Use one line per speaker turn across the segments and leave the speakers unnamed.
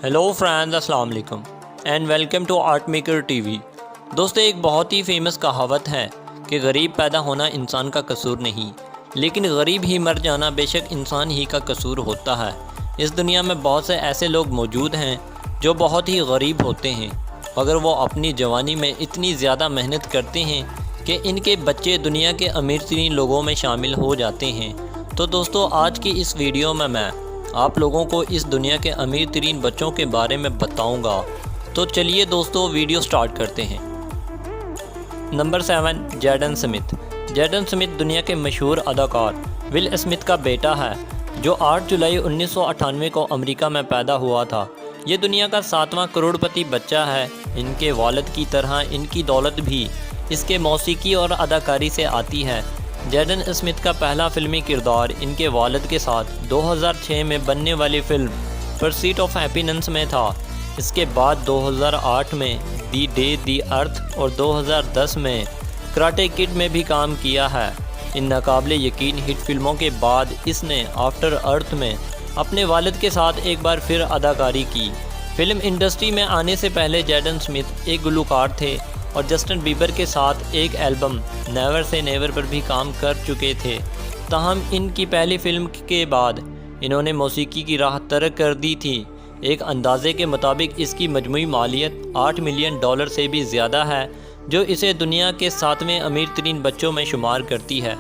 Hello friends, السلام علیکم and welcome to Art Maker T V. دوستو، ایک بہت ہی فیمس کہاوت ہے کہ غریب پیدا ہونا انسان کا قصور نہیں، لیکن غریب ہی مر جانا بے شک انسان ہی کا قصور ہوتا ہے۔ اس دنیا میں بہت سے ایسے لوگ موجود ہیں جو بہت ہی غریب ہوتے ہیں، مگر وہ اپنی جوانی میں اتنی زیادہ محنت کرتے ہیں کہ ان کے بچے دنیا کے امیر ترین لوگوں میں شامل ہو جاتے ہیں۔ تو دوستو، آج کی اس ویڈیو میں آپ لوگوں کو اس دنیا کے امیر ترین بچوں کے بارے میں بتاؤں گا۔ تو چلیے دوستو، ویڈیو سٹارٹ کرتے ہیں۔ Number 7، Jaden Smith. Jaden Smith دنیا کے مشہور اداکار ول اسمتھ کا بیٹا ہے، جو 8 جولائی 1998 کو امریکہ میں پیدا ہوا تھا۔ یہ دنیا کا 7واں کروڑ پتی بچہ ہے۔ ان کے والد کی طرح ان کی دولت بھی اس کے موسیقی اور اداکاری سے آتی ہے۔ جیڈن اسمتھ کا پہلا فلمی کردار ان کے والد کے ساتھ 2006 میں بننے والی فلم پرسیٹ آف ہیپینس میں تھا۔ اس کے بعد 2008 میں دی ڈے دی ارتھ اور 2010 میں کراٹے کڈ میں بھی کام کیا ہے۔ ان ناقابل یقین ہٹ فلموں کے بعد اس نے آفٹر ارتھ میں اپنے والد کے ساتھ ایک بار پھر اداکاری کی۔ فلم انڈسٹری میں آنے سے پہلے جیڈن سمتھ ایک گلوکار تھے اور جسٹن بیبر کے ساتھ ایک البم نیور سے نیور پر بھی کام کر چکے تھے۔ تاہم ان کی پہلی فلم کے بعد انہوں نے موسیقی کی راہ ترک کر دی تھی۔ ایک اندازے کے مطابق اس کی مجموعی مالیت $8 ملین سے بھی زیادہ ہے، جو اسے دنیا کے 7ویں امیر ترین بچوں میں شمار کرتی ہے۔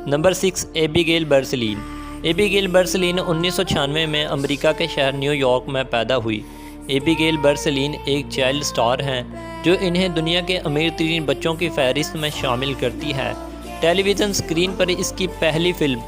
نمبر 6، ایبیگیل برسلین۔ ایبیگیل برسلین 1996 میں امریکہ کے شہر نیو یارک میں پیدا ہوئی۔ ایبیگیل برسلین ایک چائلڈ سٹار ہیں جو انہیں دنیا کے امیر ترین بچوں کی فہرست میں شامل کرتی ہے۔ ٹیلی ویژن اسکرین پر اس کی پہلی فلم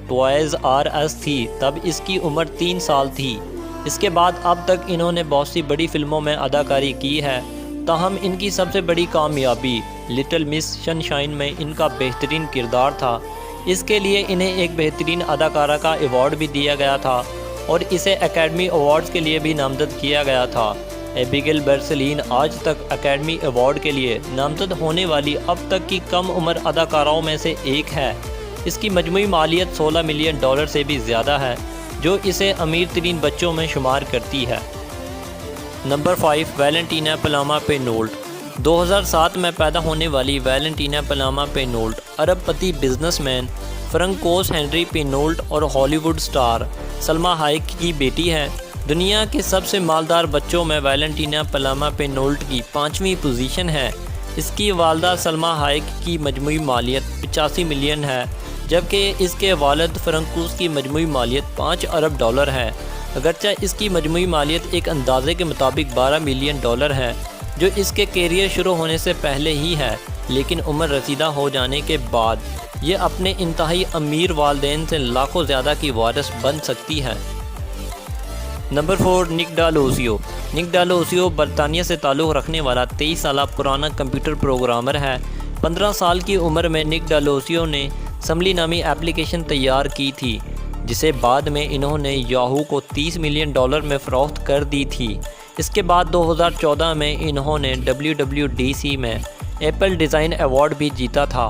ٹوائز آر اس تھی، تب اس کی عمر 3 سال تھی۔ اس کے بعد اب تک انہوں نے بہت سی بڑی فلموں میں اداکاری کی ہے، تاہم ان کی سب سے بڑی کامیابی لٹل مس سن شائن میں ان کا بہترین کردار تھا۔ اس کے لیے انہیں ایک بہترین اداکارہ کا ایوارڈ بھی دیا گیا تھا اور اسے اکیڈمی ایوارڈز کے لیے بھی نامزد کیا گیا تھا۔ ایبیگیل برسلین آج تک اکیڈمی ایوارڈ کے لیے نامزد ہونے والی اب تک کی کم عمر اداکاراؤں میں سے ایک ہے۔ اس کی مجموعی مالیت $16 ملین سے بھی زیادہ ہے، جو اسے امیر ترین بچوں میں شمار کرتی ہے۔ Number 5، Valentina پالاما پینولٹ۔ 2007 میں پیدا ہونے والی ویلنٹینا پالاما پینولٹ عرب پتی بزنس مین فرنکوس ہنری پینولٹ اور ہالی ووڈ سٹار سلما ہائیک کی بیٹی ہے۔ دنیا کے سب سے مالدار بچوں میں ویلنٹینا پالاما پینولٹ کی 5ویں پوزیشن ہے۔ اس کی والدہ سلما ہائیک کی مجموعی مالیت $85 ملین ہے، جبکہ اس کے والد فرنکوس کی مجموعی مالیت $5 ارب ہے۔ اگرچہ اس کی مجموعی مالیت ایک اندازے کے مطابق $12 ملین ہے، جو اس کے کیریئر شروع ہونے سے پہلے ہی ہے، لیکن عمر رسیدہ ہو جانے کے بعد یہ اپنے انتہائی امیر والدین سے لاکھوں زیادہ کی وارث بن سکتی ہے۔ نمبر 4، نک ڈالوزیو۔ نک ڈالوزیو برطانیہ سے تعلق رکھنے والا 23 سالہ پرانا کمپیوٹر پروگرامر ہے۔ 15 سال کی عمر میں نک ڈالوزیو نے سملی نامی ایپلیکیشن تیار کی تھی، جسے بعد میں انہوں نے یاہو کو $30 ملین میں فروخت کر دی تھی۔ اس کے بعد 2014 میں انہوں نے WWDC میں ایپل ڈیزائن ایوارڈ بھی جیتا تھا۔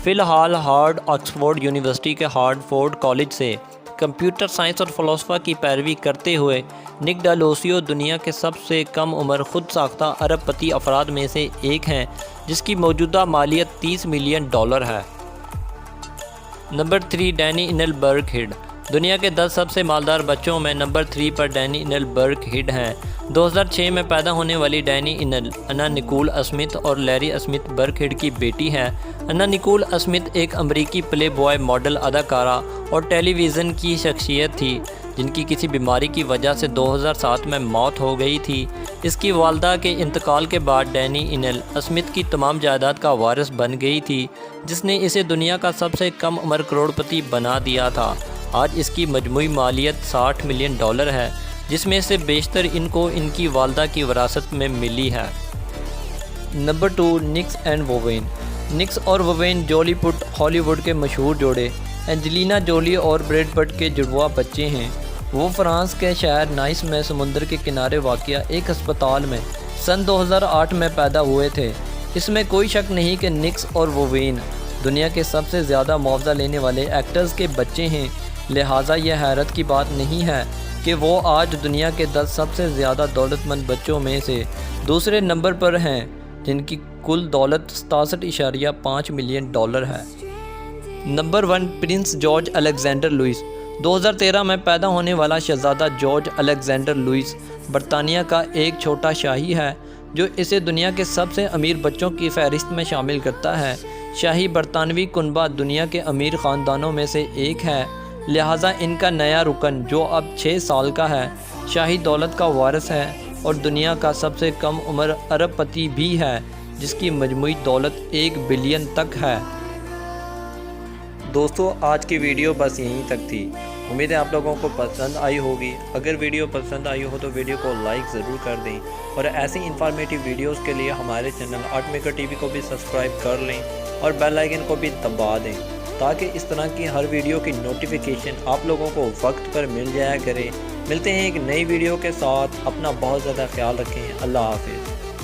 فی الحال آکسفورڈ یونیورسٹی کے ہارڈفورڈ کالج سے کمپیوٹر سائنس اور فلسفہ کی پیروی کرتے ہوئے نک ڈالوزیو دنیا کے سب سے کم عمر خود ساختہ ارب پتی افراد میں سے ایک ہیں، جس کی موجودہ مالیت $30 ملین ہے۔ نمبر 3، ڈینی انل برگ ہڈ۔ دنیا کے 10 سب سے مالدار بچوں میں نمبر 3 پر ڈینی انل برگ ہڈ ہیں۔ 2006 میں پیدا ہونے والی ڈینی انل انا نیکول اسمتھ اور لیری اسمتھ برگ ہڈ کی بیٹی ہے۔ انا نیکول اسمتھ ایک امریکی پلے بوائے ماڈل، اداکارہ اور ٹیلی ویژن کی شخصیت تھی، جن کی کسی بیماری کی وجہ سے 2007 میں موت ہو گئی تھی۔ اس کی والدہ کے انتقال کے بعد ڈینی انل اسمتھ کی تمام جائیداد کا وارث بن گئی تھی، جس نے اسے دنیا کا سب سے کم عمر کروڑ پتی بنا دیا تھا۔ آج اس کی مجموعی مالیت $60 ملین ہے، جس میں سے بیشتر ان کو ان کی والدہ کی وراثت میں ملی ہے۔ Number 2، Knox and Vivienne. Knox اور ووین جولی پٹ ہالی ووڈ کے مشہور جوڑے اینجلینا جولی اور بریڈ پٹ کے جڑواں بچے ہیں۔ وہ فرانس کے شہر نائس میں سمندر کے کنارے واقع ایک ہسپتال میں سن 2008 میں پیدا ہوئے تھے۔ اس میں کوئی شک نہیں کہ نکس اور ووین دنیا کے سب سے زیادہ معاوضہ لینے والے ایکٹرز کے بچے ہیں، لہٰذا یہ حیرت کی بات نہیں ہے کہ وہ آج دنیا کے 10 سب سے زیادہ دولت مند بچوں میں سے دوسرے نمبر پر ہیں، جن کی کل دولت $67.5 ملین ہے۔ Number 1 prince George Alexander Louis. 2013 میں پیدا ہونے والا شہزادہ جارج الیگزینڈر لوئس برطانیہ کا ایک چھوٹا شاہی ہے جو اسے دنیا کے سب سے امیر بچوں کی فہرست میں شامل کرتا ہے۔ شاہی برطانوی کنبہ دنیا کے امیر خاندانوں میں سے ایک ہے، لہٰذا ان کا نیا رکن جو اب 6 سال کا ہے شاہی دولت کا وارث ہے اور دنیا کا سب سے کم عمر ارب پتی بھی ہے جس کی مجموعی دولت 1 بلین تک ہے۔ دوستو آج کی ویڈیو بس یہیں تک تھی، امید ہے آپ لوگوں کو پسند آئی ہوگی۔ اگر ویڈیو پسند آئی ہو تو ویڈیو کو لائک ضرور کر دیں اور ایسی انفارمیٹیو ویڈیوز کے لیے ہمارے چینل آرٹ میکر ٹی وی کو بھی سبسکرائب کر لیں اور بیل آئیکن کو بھی دبا دیں تاکہ اس طرح کی ہر ویڈیو کی نوٹیفیکیشن آپ لوگوں کو وقت پر مل جایا کرے۔ ملتے ہیں ایک نئی ویڈیو کے ساتھ، اپنا بہت زیادہ خیال رکھیں، اللہ حافظ۔